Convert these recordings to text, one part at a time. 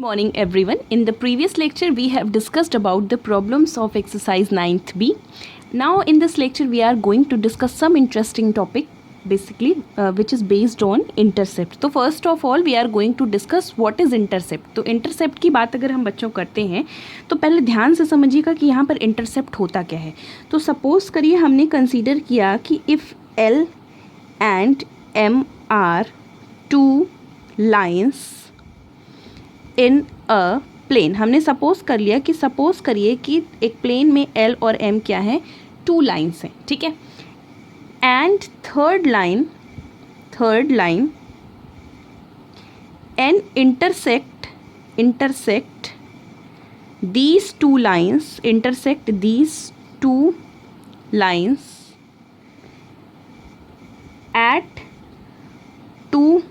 Morning everyone. In the previous lecture we have discussed about the problems of exercise 9th B. Now in this lecture we are going to discuss some interesting topic basically which is based on intercept. तो first of all we are going to discuss what is intercept. तो intercept की बात अगर हम बच्चों करते हैं तो पहले ध्यान से समझिएगा कि यहाँ पर intercept होता क्या है. तो सपोज करिए हमने कंसीडर किया कि if L and M are two lines in a plane. हमने सपोज कर लिया कि सपोज करिए कि एक प्लेन में एल और एम क्या है, टू लाइन्स हैं, ठीक है. And third line n intersect these two lines at two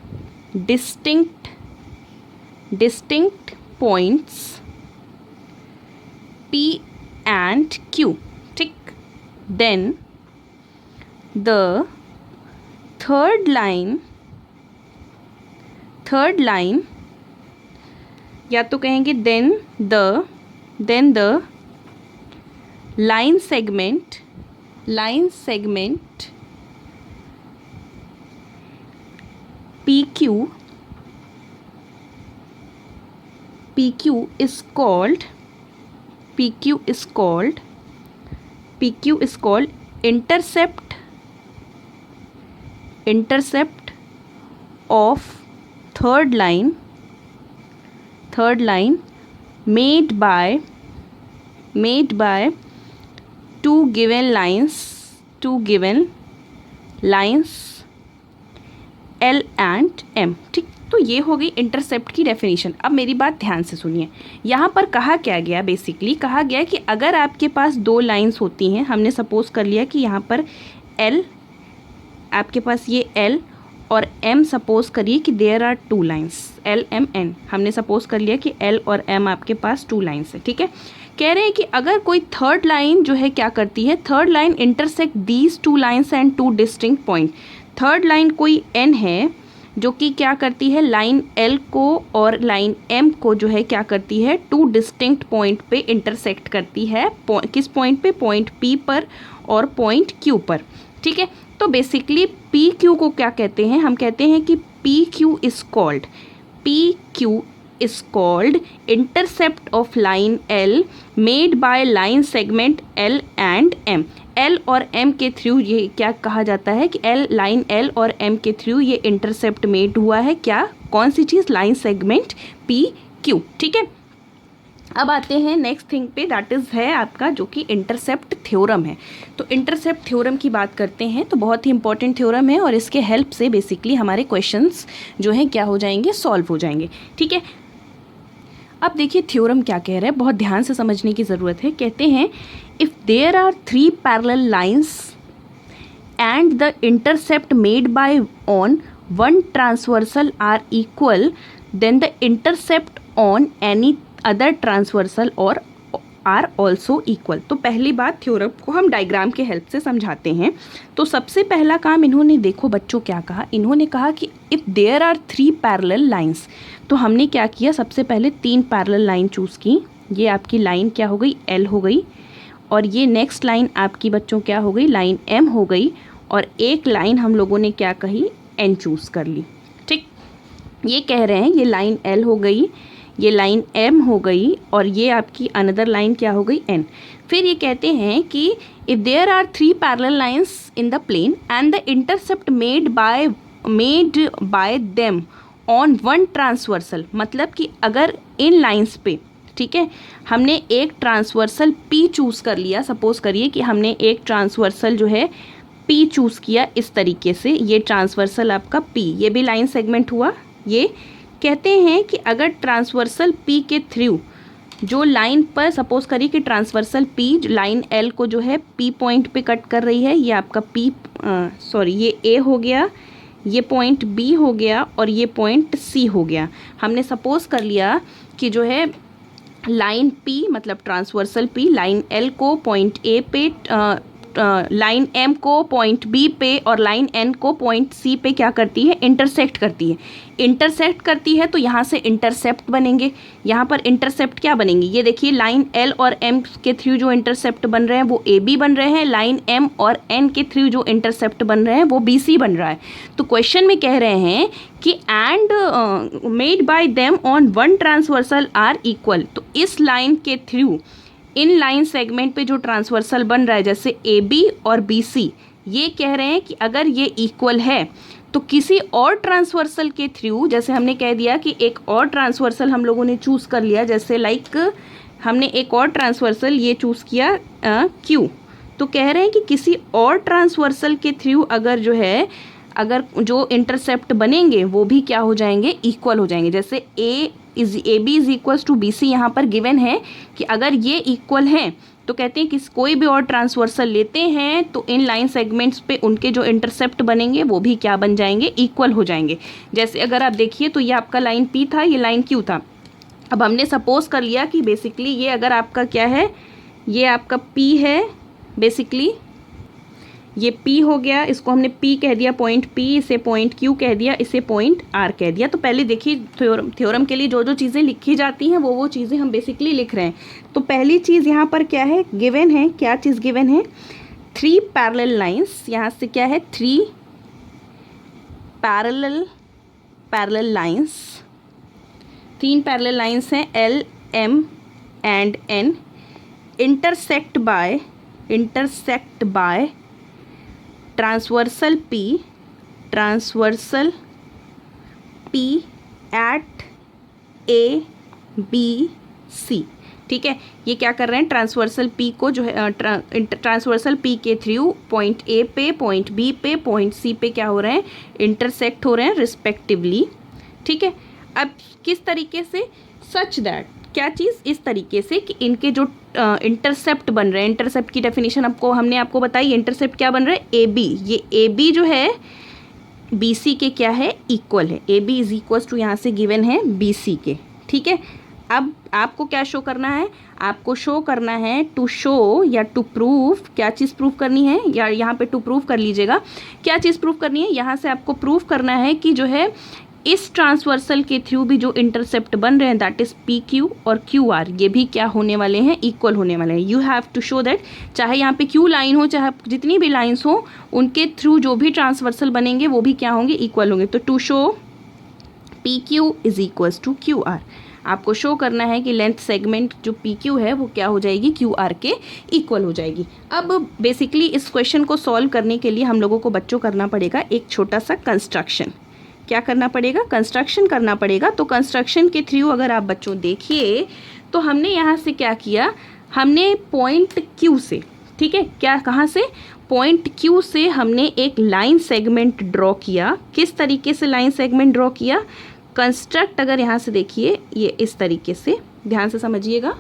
distinct points P and Q, ठीक. Then the third line या तो कहेंगे then the line segment PQ is called intercept of third line made by two given lines L and M, ठीक. तो ये हो गई intercept की डेफिनेशन. अब मेरी बात ध्यान से सुनिए. यहाँ पर कहा क्या गया, बेसिकली कहा गया कि अगर आपके पास दो लाइंस होती हैं, हमने सपोज कर लिया कि यहाँ पर L, आपके पास ये L और M सपोज करिए कि there are two lines L M N. हमने सपोज कर लिया कि L और M आपके पास टू लाइंस है, ठीक है. कह रहे हैं कि अगर कोई थर्ड लाइन जो है क्या करती है, third line intersect these two lines and two distinct point. Third line कोई N है जो कि क्या करती है, लाइन L को और लाइन M को जो है क्या करती है, टू डिस्टिंक्ट पॉइंट पे इंटरसेक्ट करती है. किस पॉइंट पे, पॉइंट P पर और पॉइंट Q पर, ठीक है. तो बेसिकली PQ को क्या कहते हैं, हम कहते हैं कि PQ is called intercept of line L made by line segment L and M. L और M के थ्रू ये क्या कहा जाता है कि लाइन L और M के थ्रू ये इंटरसेप्ट मेड हुआ है. क्या, कौन सी चीज़, लाइन सेगमेंट PQ, ठीक है. अब आते हैं नेक्स्ट थिंग पे, दैट इज़ है आपका जो कि इंटरसेप्ट थ्योरम है. तो इंटरसेप्ट थ्योरम की बात करते हैं तो बहुत ही इंपॉर्टेंट थ्योरम है और इसके हेल्प से बेसिकली हमारे क्वेश्चंस जो हैं क्या हो जाएंगे, सॉल्व हो जाएंगे, ठीक है. अब देखिए थ्योरम क्या कह रहा है, बहुत ध्यान से समझने की ज़रूरत है. कहते हैं if there are three parallel lines and the intercept made by on one transversal are equal, then the intercept on any other transversal or are also equal. तो पहली बात, थ्योरम को हम डायग्राम के हेल्प से समझाते हैं. तो सबसे पहला काम इन्होंने, देखो बच्चों क्या कहा, इन्होंने कहा कि if there are three parallel lines, तो हमने क्या किया, सबसे पहले तीन पैरेलल लाइन चूज़ की. ये आपकी लाइन क्या हो गई, L हो गई, और ये नेक्स्ट लाइन आपकी बच्चों क्या हो गई, लाइन M हो गई, और एक लाइन हम लोगों ने क्या कही, N चूज़ कर ली, ठीक. ये कह रहे हैं ये लाइन L हो गई, ये लाइन M हो गई, और ये आपकी अनदर लाइन क्या हो गई, N. फिर ये कहते हैं कि if there are three parallel lines in the plane and the intercept made by them on one transversal, मतलब कि अगर इन लाइन्स पे, ठीक है, हमने एक ट्रांसवर्सल P चूज़ कर लिया. सपोज करिए कि हमने एक ट्रांसवर्सल जो है P चूज़ किया इस तरीके से, ये ट्रांसवर्सल आपका P, ये भी लाइन सेगमेंट हुआ. ये कहते हैं कि अगर ट्रांसवर्सल P के थ्रू जो लाइन पर, सपोज करिए कि ट्रांसवर्सल P लाइन L को जो है P पॉइंट पे कट कर रही है, ये आपका ये A हो गया, ये पॉइंट B हो गया, और ये पॉइंट C हो गया. हमने सपोज कर लिया कि जो है लाइन P मतलब ट्रांसवर्सल P लाइन L को पॉइंट A पे लाइन एम को पॉइंट बी पे और लाइन एन को पॉइंट सी पे क्या करती है, इंटरसेक्ट करती है। इंटरसेक्ट करती है तो यहाँ से इंटरसेप्ट बनेंगे। यहाँ पर इंटरसेप्ट क्या बनेंगे, ये देखिए लाइन एल और एम के थ्रू जो इंटरसेप्ट बन रहे हैं वो ए बी बन रहे हैं, लाइन एम और एन के थ्रू जो इंटरसेप्ट बन रहे हैं वो बी सी बन रहा है। तो क्वेश्चन में कह रहे हैं कि and made by them on one transversal are equal. तो इस लाइन के थ्रू इन लाइन सेगमेंट पे जो ट्रांसवर्सल बन रहा है जैसे ए बी और बी सी, ये कह रहे हैं कि अगर ये इक्वल है तो किसी और ट्रांसवर्सल के थ्रू, जैसे हमने कह दिया कि एक और ट्रांसवर्सल हम लोगों ने चूज़ कर लिया, जैसे लाइक हमने एक और ट्रांसवर्सल ये चूज़ किया क्यू, तो कह रहे हैं कि किसी और ट्रांसवर्सल के थ्रू अगर जो है, अगर जो इंटरसेप्ट बनेंगे वो भी क्या हो जाएंगे, इक्वल हो जाएंगे। जैसे a B is equals to B c यहाँ पर गिवन है कि अगर ये इक्वल हैं तो कहते हैं कि कोई भी और ट्रांसवर्सल लेते हैं तो इन लाइन सेगमेंट्स पे उनके जो इंटरसेप्ट बनेंगे वो भी क्या बन जाएंगे, इक्वल हो जाएंगे। जैसे अगर आप देखिए तो ये आपका लाइन पी था, ये लाइन क्यू था। अब हमने सपोज कर लिया कि बेसिकली ये अगर आपका क्या है, ये आपका पी है, बेसिकली ये P हो गया, इसको हमने P कह दिया पॉइंट P, इसे पॉइंट Q कह दिया, इसे पॉइंट R कह दिया। तो पहले देखिए थ्योरम के लिए जो जो चीज़ें लिखी जाती हैं वो चीज़ें हम बेसिकली लिख रहे हैं। तो पहली चीज़ यहाँ पर क्या है, गिवन है, क्या चीज़ गिवन है, 3 पैरेलल लाइंस। यहाँ से क्या है, 3 पैरेलल लाइंस, 3 पैरेलल लाइंस हैं L, M and N, intersect by transversal P at A B C। ठीक है, ये क्या कर रहे हैं, ट्रांसवर्सल P को जो है ट्रांसवर्सल P के थ्रू पॉइंट A पे, पॉइंट B पे, पॉइंट C पे क्या हो रहे हैं, इंटरसेक्ट हो रहे हैं रिस्पेक्टिवली। ठीक है, अब किस तरीके से, सच दैट, क्या चीज़, इस तरीके से कि इनके जो इंटरसेप्ट बन रहे हैं, इंटरसेप्ट की डेफिनेशन हमने आपको बताई, इंटरसेप्ट क्या बन रहा है, ए बी, ये ए बी जो है बी सी के क्या है, इक्वल है। A B is equals to यहाँ से गिवन है बी सी के। ठीक है, अब आपको क्या शो करना है, आपको शो करना है टू शो या टू प्रूव, क्या चीज़ प्रूव करनी है, या यहाँ पे टू प्रूव कर लीजिएगा, क्या चीज़ प्रूव करनी है, यहाँ से आपको प्रूव करना है कि जो है इस ट्रांसवर्सल के थ्रू भी जो इंटरसेप्ट बन रहे हैं दैट इज पी क्यू और क्यू आर, ये भी क्या होने वाले हैं, इक्वल होने वाले हैं। You have to show that, चाहे यहाँ पे क्यू लाइन हो, चाहे जितनी भी लाइंस हो, उनके थ्रू जो भी ट्रांसवर्सल बनेंगे वो भी क्या होंगे, इक्वल होंगे। तो to show P Q is equals to Q R, आपको शो करना है कि लेंथ सेगमेंट जो पी क्यू है वो क्या हो जाएगी, क्यू आर के इक्वल हो जाएगी। अब बेसिकली इस क्वेश्चन को सॉल्व करने के लिए हम लोगों को बच्चों करना पड़ेगा एक छोटा सा कंस्ट्रक्शन। क्या करना पड़ेगा, कंस्ट्रक्शन करना पड़ेगा। तो कंस्ट्रक्शन के थ्रू अगर आप बच्चों देखिए तो हमने यहाँ से क्या किया, हमने पॉइंट क्यू से, ठीक है, क्या, कहाँ से, पॉइंट क्यू से हमने एक लाइन सेगमेंट ड्रॉ किया। किस तरीके से लाइन सेगमेंट ड्रॉ किया, कंस्ट्रक्ट अगर यहाँ से देखिए, ये इस तरीके से, ध्यान से समझिएगा,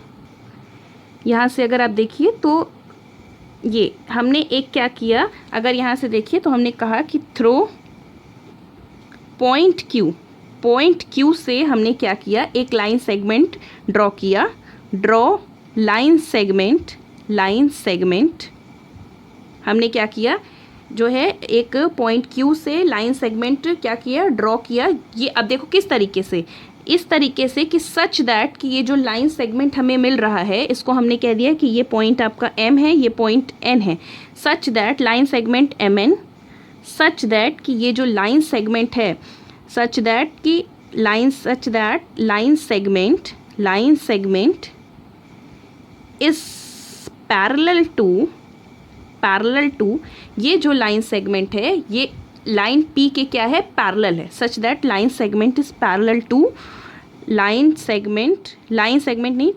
यहाँ से अगर आप देखिए तो ये हमने एक क्या किया, अगर यहाँ से देखिए तो हमने कहा कि थ्रो पॉइंट क्यू से हमने क्या किया, एक लाइन सेगमेंट ड्रॉ किया, ड्रॉ लाइन सेगमेंट हमने क्या किया, जो है एक पॉइंट क्यू से लाइन सेगमेंट क्या किया, ड्रॉ किया। ये अब देखो किस तरीके से, इस तरीके से कि सच दैट कि ये जो लाइन सेगमेंट हमें मिल रहा है इसको हमने कह दिया कि ये पॉइंट आपका M है, ये पॉइंट N है, such that line segment MN, such that कि ये जो लाइन सेगमेंट है, सच दैट कि line segment is parallel to ये जो लाइन सेगमेंट है ये लाइन P के क्या है, पैरेलल है, such that line segment is parallel to line segment नहीं,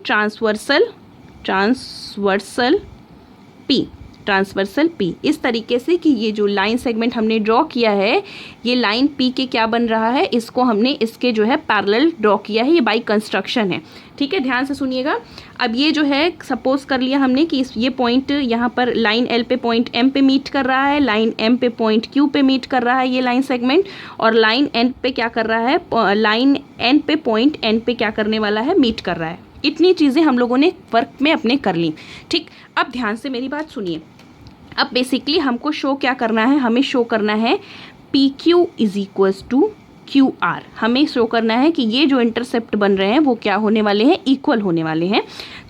ट्रांसवर्सल P, इस तरीके से कि ये जो लाइन सेगमेंट हमने ड्रॉ किया है ये लाइन P के क्या बन रहा है, इसको हमने इसके जो है पैरेलल ड्रॉ किया है, ये बाई कंस्ट्रक्शन है। ठीक है, ध्यान से सुनिएगा। अब ये जो है सपोज कर लिया हमने कि ये पॉइंट यहाँ पर लाइन L पे पॉइंट M पे मीट कर रहा है, लाइन M पे पॉइंट Q पे मीट कर रहा है ये लाइन सेगमेंट, और लाइन N पे क्या कर रहा है, लाइन N पे पॉइंट N पे क्या करने वाला है, मीट कर रहा है। इतनी चीज़ें हम लोगों ने वर्क में अपने कर ली। ठीक, अब ध्यान से मेरी बात सुनिए, अब बेसिकली हमको शो क्या करना है, हमें शो करना है P Q is equals to Q R. हमें शो करना है कि ये जो इंटरसेप्ट बन रहे हैं वो क्या होने वाले हैं, इक्वल होने वाले हैं।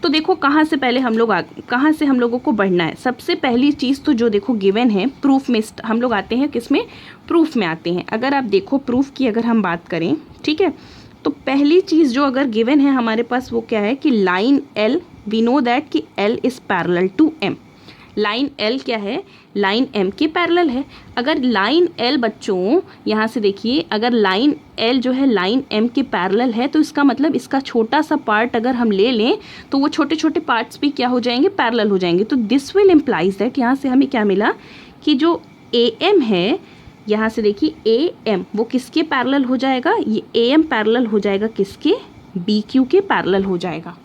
तो देखो कहाँ से पहले हम लोग कहाँ से हम लोगों को बढ़ना है। सबसे पहली चीज़ तो जो देखो गिवन है, प्रूफ में हम लोग आते हैं, किस में, प्रूफ में आते हैं। अगर आप देखो प्रूफ की अगर हम बात करें, ठीक है, तो पहली चीज़ जो अगर गिवन है हमारे पास वो क्या है कि line L, we know that कि L is parallel to M. Line L क्या है, लाइन एम के पैरेलल है। अगर लाइन एल बच्चों यहाँ से देखिए, अगर लाइन एल जो है लाइन एम के पैरेलल है तो इसका मतलब इसका छोटा सा पार्ट अगर हम ले लें तो वो छोटे छोटे पार्ट्स भी क्या हो जाएंगे, पैरेलल हो जाएंगे। तो दिस विल इम्प्लाइज दैट, यहाँ से हमें क्या मिला कि जो ए एम है, यहाँ से देखिए ए एम वो किसके पैरेलल हो जाएगा, ये ए एम पैरेलल हो जाएगा किसके, बी क्यू के पैरेलल हो जाएगा।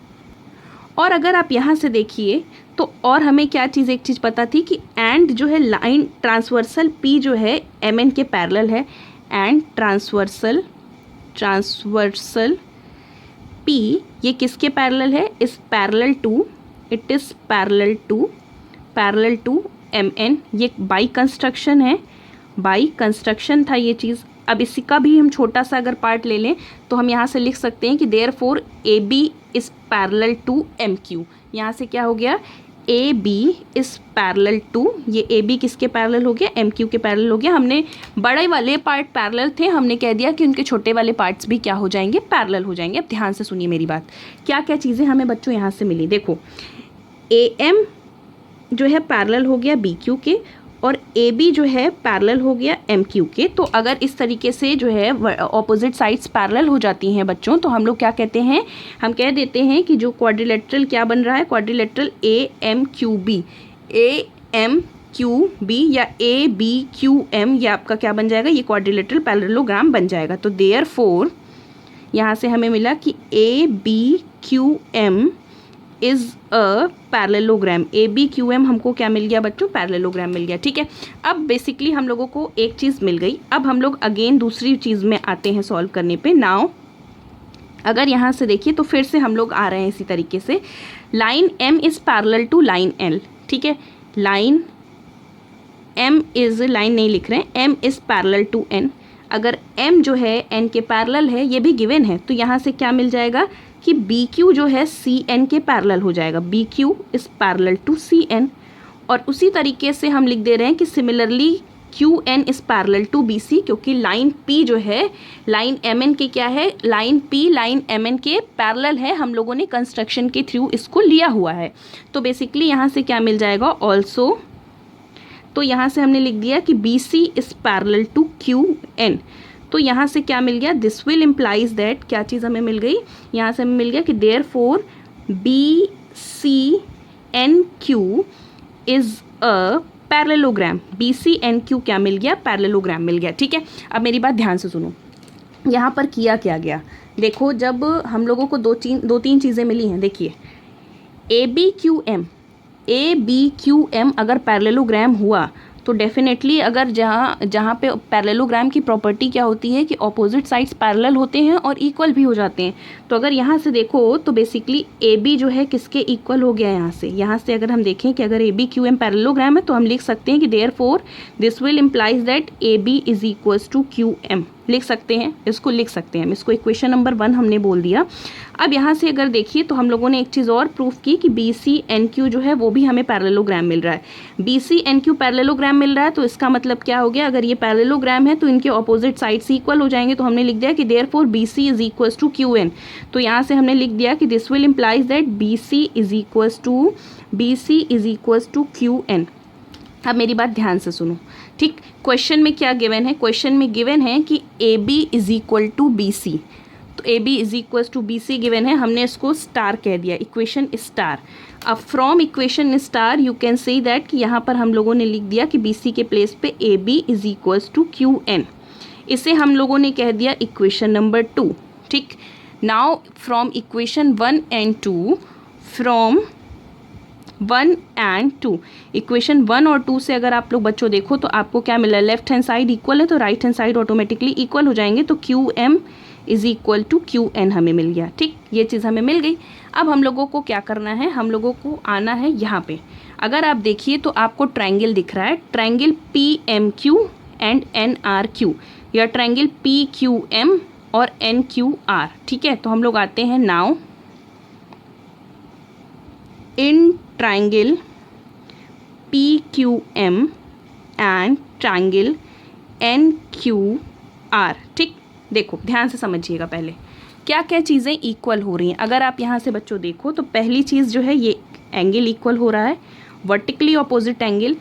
और अगर आप यहाँ से देखिए तो और हमें क्या चीज़, एक चीज़ पता थी कि एंड जो है लाइन ट्रांसवर्सल पी जो है एम एन के पैरेलल है, एंड ट्रांसवर्सल पी ये किसके पैरेलल है, is parallel to, it is parallel to M N. ये बाई कंस्ट्रक्शन है, बाई कंस्ट्रक्शन था ये चीज़। अब इसी का भी हम छोटा सा अगर पार्ट ले लें तो हम यहाँ से लिख सकते हैं कि therefore A B is parallel to M Q. यहाँ से क्या हो गया, A B is parallel to, ये ए बी किसके पैरेलल हो गया, एम क्यू के पैरेलल हो गया। हमने बड़े वाले पार्ट पैरेलल थे, हमने कह दिया कि उनके छोटे वाले पार्ट्स भी क्या हो जाएंगे, पैरेलल हो जाएंगे। अब ध्यान से सुनिए मेरी बात, क्या क्या चीज़ें हमें बच्चों यहाँ से मिली। देखो ए एम जो है पैरेलल हो गया बी क्यू के, और ए बी जो है पैरेलल हो गया एम क्यू के। तो अगर इस तरीके से जो है ऑपोजिट साइड्स पैरेलल हो जाती हैं बच्चों, तो हम लोग क्या कहते हैं, हम कह देते हैं कि जो क्वाड्रिलेटरल क्या बन रहा है, quadrilateral A M Q B, A M Q B या ए बी क्यू एम, ये आपका क्या बन जाएगा, ये क्वाड्रिलेटरल पैरेललोग्राम बन जाएगा। तो देयरफॉर यहाँ से हमें मिला कि A B Q M is a parallelogram. A B Q M हमको क्या मिल गया बच्चों, पैरेललोग्राम मिल गया। ठीक है, अब बेसिकली हम लोगों को एक चीज़ मिल गई। अब हम लोग अगेन दूसरी चीज़ में आते हैं सॉल्व करने पे। नाउ अगर यहाँ से देखिए तो फिर से हम लोग आ रहे हैं इसी तरीके से, line M is parallel to line L. ठीक है, लाइन एम इज़, लाइन नहीं लिख रहे हैं, M is parallel to N. अगर m जो है n के पैरेलल है, ये भी गिवन है, तो यहाँ से क्या मिल जाएगा कि बी क्यू जो है सी एन के पैरेलल हो जाएगा, B Q is parallel to C N. और उसी तरीके से हम लिख दे रहे हैं कि similarly Q N is parallel to B C, क्योंकि लाइन p जो है लाइन एम एन के क्या है, line p line M N के पैरेलल है। हम लोगों ने कंस्ट्रक्शन के थ्रू इसको लिया हुआ है। तो बेसिकली यहाँ से क्या मिल जाएगा ऑल्सो, तो यहाँ से हमने लिख दिया कि B C is parallel to Q N. तो यहाँ से क्या मिल गया, दिस विल इम्प्लाइज दैट, क्या चीज़ हमें मिल गई, यहाँ से हमें मिल गया कि therefore B C N Q is a parallelogram. B C N Q क्या मिल गया, पैरेललोग्राम मिल गया। ठीक है, अब मेरी बात ध्यान से सुनो, यहाँ पर किया क्या गया। देखो जब हम लोगों को दो तीन चीज़ें मिली हैं, देखिए ए बी क्यू एम अगर पैरेललोग्राम हुआ तो डेफिनेटली अगर जहाँ पे पैरेललोग्राम की प्रॉपर्टी क्या होती है कि ऑपोजिट साइड्स पैरेलल होते हैं और इक्वल भी हो जाते हैं। तो अगर यहाँ से देखो तो बेसिकली ए बी जो है किसके इक्वल हो गया, यहाँ से अगर हम देखें कि अगर A B Q M parallelogram है तो हम लिख सकते हैं कि therefore this will implies that A B is equals to Q M. लिख सकते हैं, इसको लिख सकते हैं हम, इसको इक्वेशन नंबर 1 हमने बोल दिया। अब यहाँ से अगर देखिए तो हम लोगों ने एक चीज़ और प्रूफ की कि बी सी एन क्यू जो है वो भी हमें पैरेललोग्राम मिल रहा है। B C N Q parallelogram मिल रहा है तो इसका मतलब क्या हो गया, अगर ये पैरेललोग्राम है तो इनके ऑपोजिट साइड्स इक्वल हो जाएंगे। तो हमने लिख दिया कि therefore B C is equals to Q N. तो यहाँ से हमने लिख दिया कि this will implies that B C is equals to Q N. अब मेरी बात ध्यान से सुनो, ठीक, क्वेश्चन में क्या गिवन है, क्वेश्चन में गिवन है कि A B is equal to B C. तो A B is equal to B C given है, हमने इसको स्टार कह दिया, इक्वेशन स्टार। अब from equation star you can say that कि यहाँ पर हम लोगों ने लिख दिया कि बी सी के प्लेस पे A B is equals to Q N. इसे हम लोगों ने कह दिया इक्वेशन नंबर 2। ठीक, now from equation 1 and 2, from 1 and 2, equation 1 और 2 से अगर आप लोग बच्चों देखो तो आपको क्या मिला, लेफ्ट हैंड साइड इक्वल है तो right hand side automatically equal हो जाएंगे। तो Q M is equal to Q N हमें मिल गया। ठीक, ये चीज़ हमें मिल गई। अब हम लोगों को क्या करना है, हम लोगों को आना है यहाँ पे। अगर आप देखिए तो आपको ट्रायंगल दिख रहा है, triangle P M Q and N R Q, या ट्रायंगल पी क्यू एम और एन क्यू आर। ठीक है, तो हम लोग आते हैं now in triangle P Q M and triangle N Q R. ठीक, देखो ध्यान से समझिएगा पहले क्या क्या चीज़ें इक्वल हो रही हैं। अगर आप यहाँ से बच्चों देखो तो पहली चीज़ जो है ये एंगल इक्वल हो रहा है, वर्टिकली ऑपोजिट एंगल।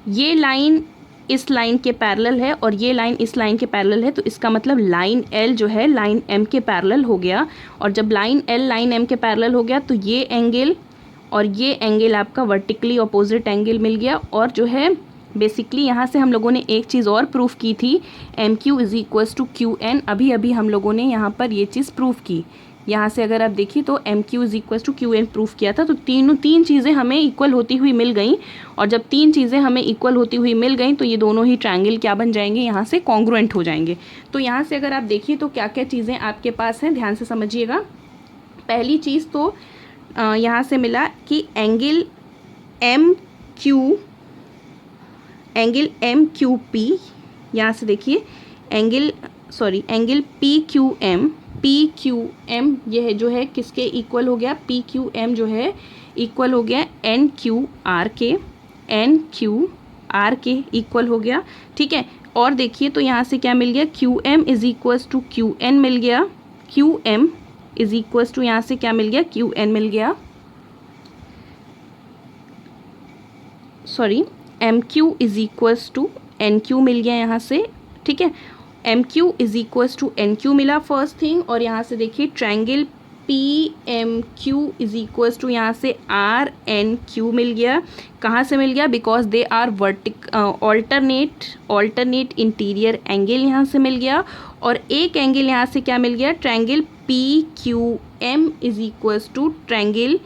ये लाइन इस लाइन के पैरेलल है और ये लाइन इस लाइन के पैरेलल है, तो इसका मतलब लाइन एल जो है लाइन एम के पैरेलल हो गया। और जब लाइन एल लाइन एम के पैरेलल हो गया तो ये एंगल और ये एंगल आपका वर्टिकली ऑपोजिट एंगल मिल गया। और जो है बेसिकली यहाँ से हम लोगों ने एक चीज़ और प्रूफ की थी, M Q is equals to Q N. अभी अभी हम लोगों ने यहाँ पर ये चीज़ प्रूफ की। यहाँ से अगर आप देखिए तो M Q is equals to Q N proof किया था। तो तीन चीज़ें हमें इक्वल होती हुई मिल गई। और जब तीन चीज़ें हमें इक्वल होती हुई मिल गई तो ये दोनों ही ट्रायंगल क्या बन जाएंगे, यहाँ से कॉन्ग्रुएंट हो जाएंगे। तो यहाँ से अगर आप देखिए तो क्या क्या चीज़ें आपके पास हैं, ध्यान से समझिएगा। पहली चीज़ तो यहाँ से मिला कि एंगल एम क्यू पी, यहाँ से देखिए एंगल पी क्यू एम ये जो है किसके इक्वल हो गया, पी क्यू एम जो है इक्वल हो गया एन क्यू आर के इक्वल हो गया। ठीक है, और देखिए तो यहाँ से क्या मिल गया, Q M is equals to Q N मिल गया, Q M is equals to यहाँ से क्या मिल गया, क्यू एन मिल गया, sorry M Q is equals to N Q मिल गया यहाँ से। ठीक है, M Q is equals to N Q मिला फर्स्ट थिंग। और यहाँ से देखिए triangle P M Q is equals to यहाँ से आर एन क्यू मिल गया। कहाँ से मिल गया, because they are alternate interior angle यहाँ से मिल गया। और एक एंगल यहाँ से क्या मिल गया, triangle P Q M is equals to triangle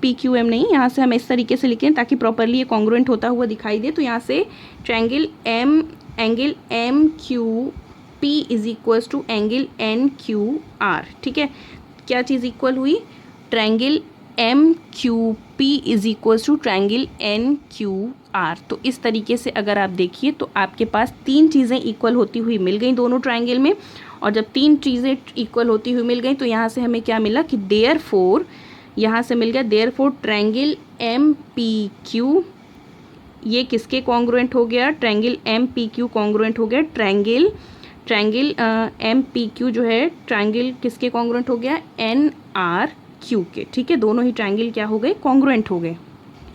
P Q M नहीं, यहाँ से हम इस तरीके से लिखें ताकि प्रॉपरली ये कॉन्ग्रुएंट होता हुआ दिखाई दे। तो यहाँ से triangle angle M Q P is equals to angle N Q R. ठीक है, क्या चीज़ इक्वल हुई, triangle M Q P is equals to triangle N Q R. तो इस तरीके से अगर आप देखिए तो आपके पास तीन चीज़ें इक्वल होती हुई मिल गई दोनों ट्रायंगल में। और जब तीन चीज़ें इक्वल होती हुई मिल गई तो यहाँ से हमें क्या मिला कि देयरफॉर, यहाँ से मिल गया therefore triangle M P Q ये किसके कॉन्ग्रुएंट हो गया, triangle M P Q congruent हो गया ट्रायंगल एम पी क्यू जो है ट्रायंगल किसके कॉन्ग्रुएंट हो गया, एन आर क्यू के। ठीक है, दोनों ही ट्रायंगल क्या हो गए, कॉन्ग्रुएंट हो गए।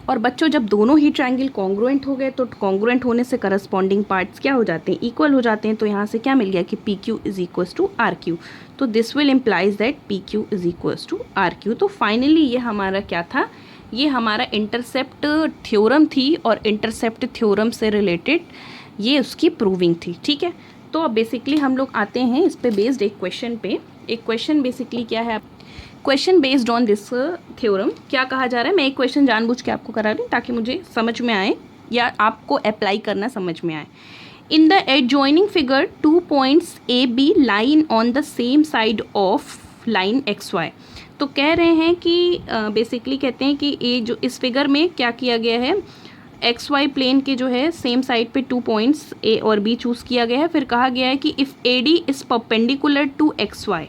और बच्चों जब दोनों ही ट्रायंगल कॉन्ग्रुएंट हो गए तो कॉन्ग्रुएंट होने से करस्पॉन्डिंग पार्ट्स क्या हो जाते हैं, इक्वल हो जाते हैं। तो यहाँ से क्या मिल गया कि P Q is equals to R Q. तो this will implies that P Q is equals to R Q. तो फाइनली ये हमारा क्या था, ये हमारा इंटरसेप्ट थ्योरम थी और इंटरसेप्ट थ्योरम से रिलेटेड ये उसकी प्रूविंग थी। ठीक है, तो अब बेसिकली हम लोग आते हैं इस पे बेस्ड एक क्वेश्चन पे। एक क्वेश्चन बेसिकली क्या है, question based on this theorem क्या कहा जा रहा है। मैं एक क्वेश्चन जानबूझ के आपको करा रही हूँ ताकि मुझे समझ में आए या आपको अप्लाई करना समझ में आए। In the adjoining figure 2 points A B line on the same side of line X Y. तो कह रहे हैं कि बेसिकली कहते हैं कि ये जो इस फिगर में क्या किया गया है, एक्स वाई प्लेन के जो है सेम साइड पे 2 पॉइंट्स ए और बी चूज़ किया गया है। फिर कहा गया है कि if A D is perpendicular to X Y,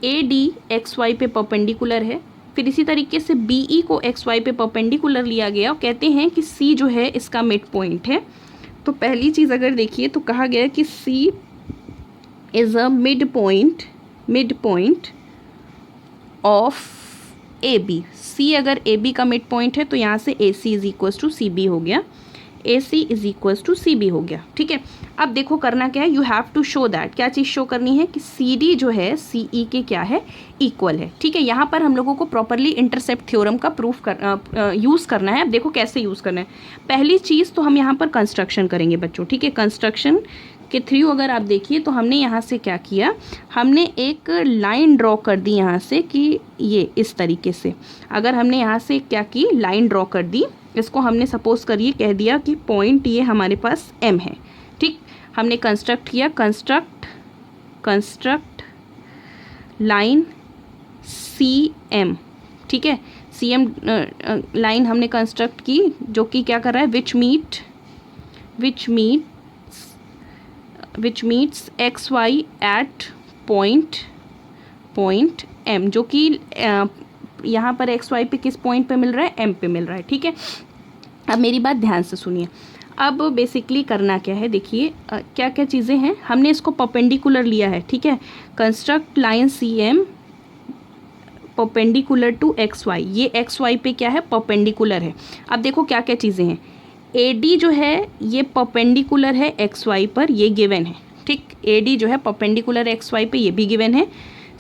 A D X Y पे परपेंडिकुलर है। फिर इसी तरीके से बी ई को एक्स वाई पे परपेंडिकुलर लिया गया और कहते हैं कि सी जो है इसका मिड पॉइंट है। तो पहली चीज़ अगर देखिए तो कहा गया है कि C is a mid point of A B. C अगर ए बी का मिड पॉइंट है तो यहाँ से A C is equals to C B हो गया, A C is equals to C B हो गया। ठीक है, अब देखो करना क्या है, you have to show that, क्या चीज़ शो करनी है कि सी डी जो है सी ई के क्या है, इक्वल है। ठीक है, यहाँ पर हम लोगों को प्रॉपरली इंटरसेप्ट थ्योरम का प्रूफ यूज़ करना है। अब देखो कैसे यूज़ करना है। पहली चीज़ तो हम यहाँ पर कंस्ट्रक्शन करेंगे बच्चों। ठीक है, कंस्ट्रक्शन के थ्रू अगर आप देखिए तो हमने यहाँ से क्या किया, हमने एक लाइन ड्रॉ कर दी यहाँ से कि ये इस तरीके से। अगर हमने यहाँ से क्या की, लाइन ड्रॉ कर दी, इसको हमने सपोज करिए कह दिया कि पॉइंट ये हमारे पास एम है। ठीक, हमने कंस्ट्रक्ट किया, कंस्ट्रक्ट लाइन सी एम, ठीक है, सी एम लाइन हमने कंस्ट्रक्ट की जो कि क्या कर रहा है, which meets X Y at point M, जो कि यहाँ पर एक्स वाई पे किस पॉइंट पे मिल रहा है, एम पे मिल रहा है, ठीक है। अब मेरी बात ध्यान से सुनिए। अब बेसिकली करना क्या है, देखिए क्या क्या चीज़ें हैं। हमने इसको परपेंडिकुलर लिया है, ठीक है, construct line C M perpendicular to X Y, ये एक्स वाई पे क्या है, परपेंडिकुलर है। अब देखो क्या क्या चीज़ें हैं, ए डी जो है ये परपेंडिकुलर है एक्स वाई पर, ये गिवन है, ठीक, ए डी जो है परपेंडिकुलर एक्स वाई पे, ये भी गिवन है।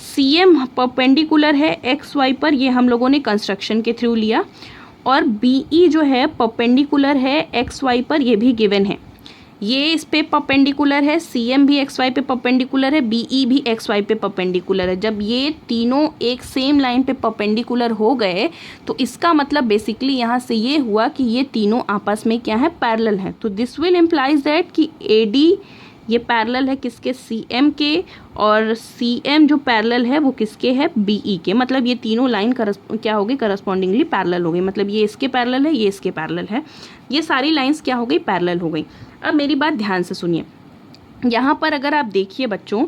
सी एम परपेंडिकुलर है एक्स वाई पर, ये हम लोगों ने कंस्ट्रक्शन के थ्रू लिया। और बी ई जो है परपेंडिकुलर है एक्स वाई पर, ये भी गिवन है, ये इस पे परपेंडिकुलर है, सी एम भी एक्स वाई पे परपेंडिकुलर है, बी ई भी एक्स वाई पे परपेंडिकुलर है। जब ये तीनों एक सेम लाइन पे परपेंडिकुलर हो गए तो इसका मतलब बेसिकली यहाँ से ये हुआ कि ये तीनों आपस में क्या है, पैरेलल है। तो दिस विल इम्प्लाइज दैट कि ए डी ये पैरेलल है किसके, सी एम के, और सी एम जो पैरेलल है वो किसके है, बी ई के। मतलब ये तीनों लाइन क्या हो गई, करस्पॉन्डिंगली पैरेलल हो गई, मतलब ये इसके पैरेलल है, ये इसके पैरेलल है, ये सारी लाइंस क्या हो गई, पैरेलल हो गई। अब मेरी बात ध्यान से सुनिए, यहाँ पर अगर आप देखिए बच्चों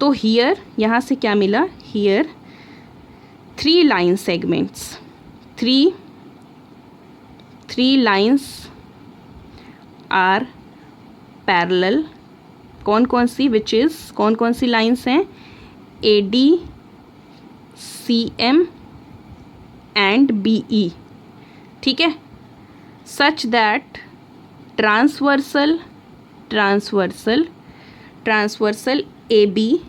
तो हियर यहाँ से क्या मिला, here 3 line segments, three lines are parallel. कौन कौन सी, विच इज़, कौन कौन सी लाइंस हैं, A D, C M and B E, ठीक है, such that transversal A B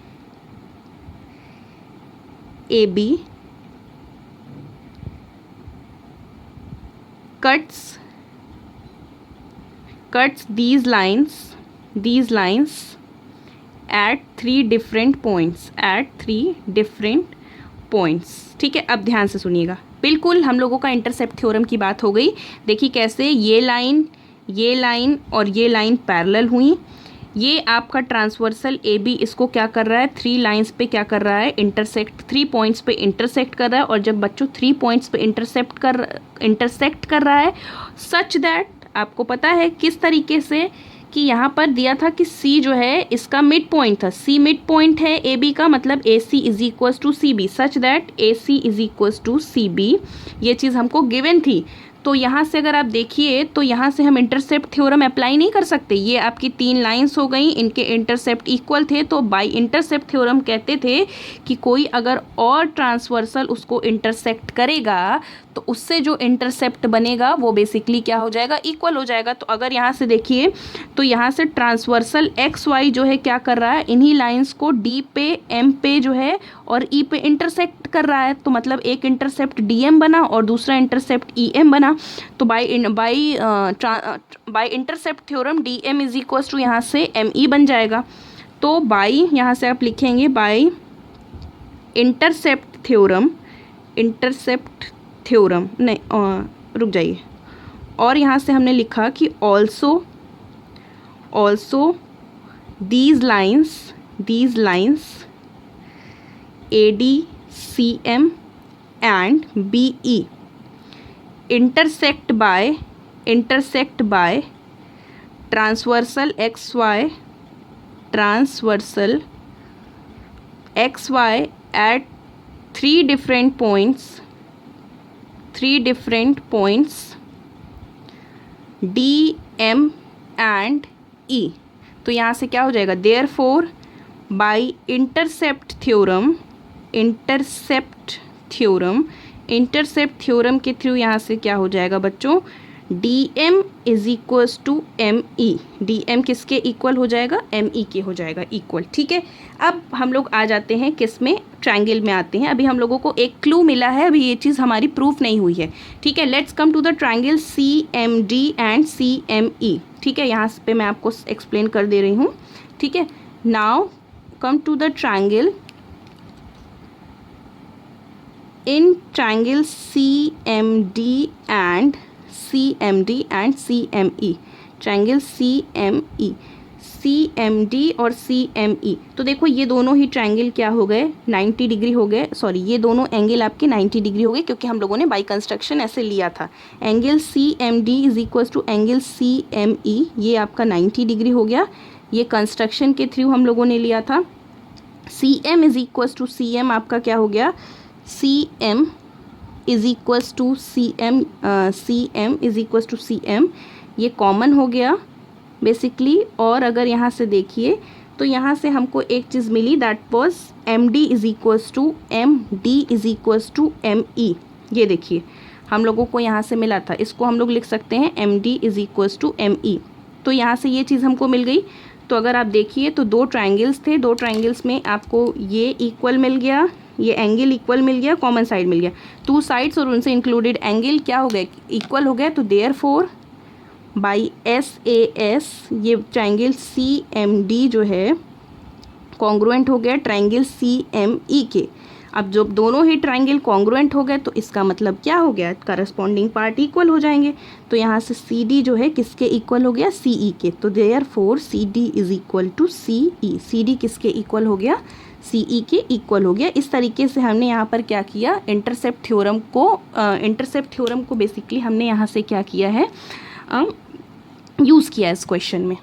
cuts these lines at 3 different points, ठीक है। अब ध्यान से सुनिएगा, बिल्कुल हम लोगों का इंटरसेप्ट थ्योरम की बात हो गई। देखिए कैसे ये लाइन और ये लाइन पैरेलल हुई, ये आपका ट्रांसवर्सल ए बी इसको क्या कर रहा है, 3 लाइंस पे क्या कर रहा है, इंटरसेक्ट, 3 पॉइंट्स पे इंटरसेक्ट कर रहा है। और जब बच्चों 3 पॉइंट्स पे इंटरसेक्ट कर रहा है, सच दैट आपको पता है किस तरीके से, कि यहाँ पर दिया था कि C जो है इसका मिड पॉइंट था, C मिड पॉइंट है ए बी का, मतलब A C is equals to C B, such that A C is equals to C B, ये चीज़ हमको गिवन थी। तो यहाँ से अगर आप देखिए तो यहाँ से हम इंटरसेप्ट थ्योरम अप्लाई नहीं कर सकते, ये आपकी 3 लाइंस हो गई, इनके इंटरसेप्ट इक्वल थे, तो बाय इंटरसेप्ट थ्योरम कहते थे कि कोई अगर और ट्रांसवर्सल उसको इंटरसेक्ट करेगा तो उससे जो इंटरसेप्ट बनेगा वो बेसिकली क्या हो जाएगा, इक्वल हो जाएगा। तो अगर यहाँ से देखिए तो यहाँ से ट्रांसवर्सल एक्स वाई जो है क्या कर रहा है, इन्हीं लाइंस को डी पे, एम पे जो है और ई पे इंटरसेक्ट कर रहा है, तो मतलब एक इंटरसेप्ट डी एम बना और दूसरा इंटरसेप्ट ई एम बना। तो by intercept theorem D M is equals to यहाँ से एम ई बन जाएगा। तो बाय यहाँ से आप लिखेंगे बाय इंटरसेप्ट थ्योरम नहीं, रुक जाइए, और यहाँ से हमने लिखा कि also these lines A D, C M and B E intersect by transversal xy at 3 different points D, M and E। तो यहाँ से क्या हो जाएगा, therefore by इंटरसेप्ट थ्योरम के थ्रू यहाँ से क्या हो जाएगा बच्चों, D M is equals to M E, D M किसके इक्वल हो जाएगा, एम ई के हो जाएगा इक्वल, ठीक है। अब हम लोग आ जाते हैं किस में, ट्रायंगल में आते हैं। अभी हम लोगों को एक क्लू मिला है, अभी ये चीज़ हमारी प्रूफ नहीं हुई है, ठीक है। Let's come to the triangle C M D and C M E, ठीक है, यहाँ पे मैं आपको एक्सप्लेन कर दे रही हूँ, ठीक है। Now come to the triangle, in triangle CMD and CME, triangle CME, CMD और CME। तो देखो ये दोनों ही ट्रायंगल क्या हो गए, 90 डिग्री हो गए, सॉरी ये दोनों एंगल आपके 90 डिग्री हो गए, क्योंकि हम लोगों ने बाई कंस्ट्रक्शन ऐसे लिया था। Angle CMD is equal to angle CME, ये आपका 90 डिग्री हो गया, ये कंस्ट्रक्शन के थ्रू हम लोगों ने लिया था। CM is equal to CM आपका क्या हो गया, CM is equals to CM is equals to CM, ये कॉमन हो गया बेसिकली। और अगर यहाँ से देखिए तो यहाँ से हमको एक चीज़ मिली, that was MD is equals to MD is equals to ME। ये देखिए हम लोगों को यहाँ से मिला था, इसको हम लोग लिख सकते हैं MD is equals to ME। तो यहाँ से ये चीज़ हमको मिल गई। तो अगर आप देखिए तो दो ट्रायंगल्स थे, दो ट्रायंगल्स में आपको ये इक्वल मिल गया, ये एंगल इक्वल मिल गया, कॉमन साइड मिल गया, टू साइड्स और उनसे इंक्लूडेड एंगल क्या हो गए, इक्वल हो गया। तो देयरफॉर बाई SAS ये ट्रायंगल CMD जो है कॉन्ग्रुएंट हो गया ट्रायंगल CME के। अब जब दोनों ही ट्रायंगल कॉन्ग्रुएंट हो गए तो इसका मतलब क्या हो गया, करस्पॉन्डिंग पार्ट इक्वल हो जाएंगे। तो यहाँ से CD जो है किसके इक्वल हो गया, CE के। तो therefore CD is equal to CE, CD किसके इक्वल हो गया, CE के इक्वल हो गया। इस तरीके से हमने यहाँ पर क्या किया, इंटरसेप्ट थ्योरम को बेसिकली हमने यहाँ से क्या किया है, यूज़ किया इस क्वेश्चन में।